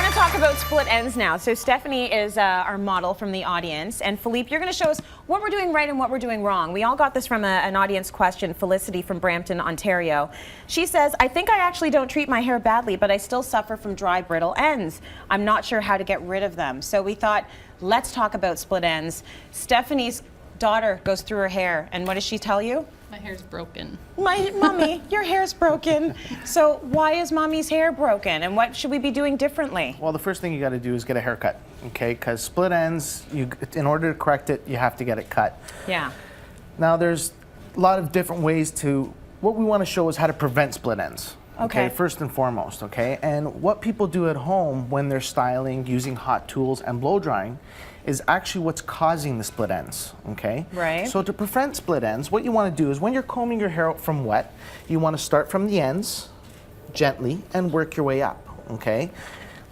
want to talk about split ends now. So Stephanie is our model from the audience, and Philippe, you're going to show us what we're doing right and what we're doing wrong. We all got this from an audience question, Felicity from Brampton, Ontario. She says, I think I actually don't treat my hair badly, but I still suffer from dry, brittle ends. I'm not sure how to get rid of them. So we thought, let's talk about split ends. Stephanie's daughter goes through her hair, and what does she tell you? My hair's broken. Mommy, your hair's broken. So why is mommy's hair broken, and what should we be doing differently? Well, the first thing you got to do is get a haircut, okay? Because split ends, in order to correct it, you have to get it cut. Yeah. Now, there's a lot of different ways to. What we want to show is how to prevent split ends. Okay. First and foremost, okay? And what people do at home when they're styling, using hot tools and blow drying, is actually what's causing the split ends, okay? Right. So to prevent split ends, what you want to do is when you're combing your hair out from wet, you want to start from the ends gently and work your way up, okay?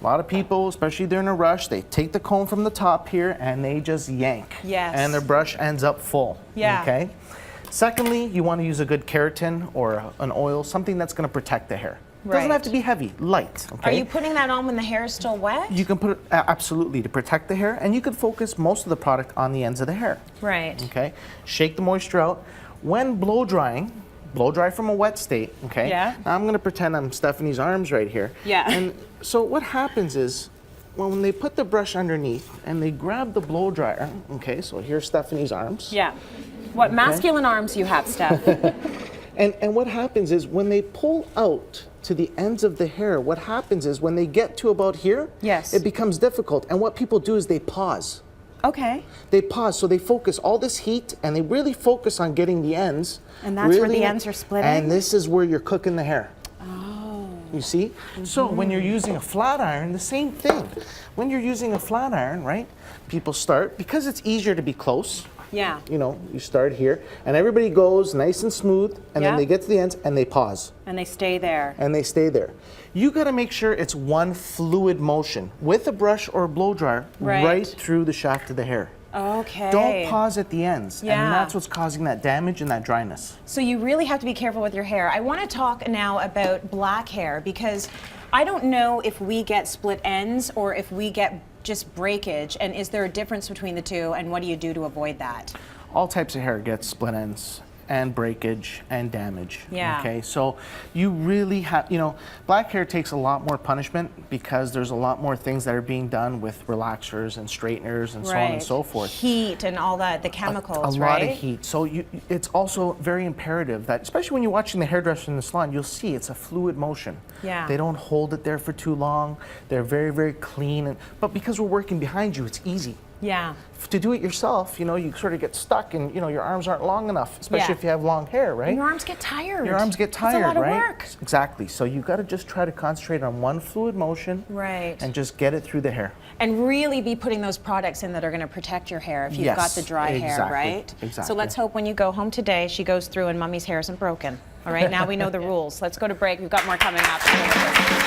A lot of people, especially during a rush, they take the comb from the top here and they just yank. Yes. And their brush ends up full, Yeah. okay? Secondly, you want to use a good keratin or an oil, something that's going to protect the hair. Right. Doesn't have to be heavy, light, okay? Are you putting that on when the hair is still wet? You can put it, absolutely, to protect the hair, and you can focus most of the product on the ends of the hair. Right. Okay? Shake the moisture out. When blow drying, blow dry from a wet state, okay? Yeah. Now I'm going to pretend I'm Stephanie's arms right here. Yeah. And so what happens is, when they put the brush underneath and they grab the blow dryer, okay, so here's Stephanie's arms. Yeah. What masculine arms you have, Steph. And what happens is when they pull out to the ends of the hair, what happens is when they get to about here, Yes. it becomes difficult. And what people do is they pause. Okay. They pause, so they focus all this heat and they really focus on getting the ends. And that's where the ends are splitting? And this is where you're cooking the hair. Oh. You see? Mm-hmm. So when you're using a flat iron, the same thing. When you're using a flat iron, right, people start, because it's easier to be close. Yeah. You know, you start here, and everybody goes nice and smooth, and then they get to the ends, and they pause. And they stay there. And they stay there. You got to make sure it's one fluid motion with a brush or a blow dryer right through the shaft of the hair. Okay. Don't pause at the ends. Yeah. And that's what's causing that damage and that dryness. So you really have to be careful with your hair. I want to talk now about black hair, because I don't know if we get split ends or if we get just breakage, and is there a difference between the two, and what do you do to avoid that? All types of hair get split ends and breakage and damage. Yeah. Okay, so you really have, you know, black hair takes a lot more punishment because there's a lot more things that are being done with relaxers and straighteners and so on and so forth. Heat and all that, the chemicals, a lot of heat. So it's also very imperative that, especially when you're watching the hairdresser in the salon, you'll see it's a fluid motion. Yeah. They don't hold it there for too long. They're very, very clean. But because we're working behind you, it's easy. Yeah. To do it yourself, you know, you sort of get stuck and, you know, your arms aren't long enough, especially if you have long hair, right? And your arms get tired. Your arms get tired, That's a lot right? of work. Exactly. So you got to just try to concentrate on one fluid motion. Right. And just get it through the hair. And really be putting those products in that are going to protect your hair if you've got the dry hair, right? Exactly. So let's hope when you go home today, she goes through and mommy's hair isn't broken. All right, now we know the rules. Let's go to break. We've got more coming up.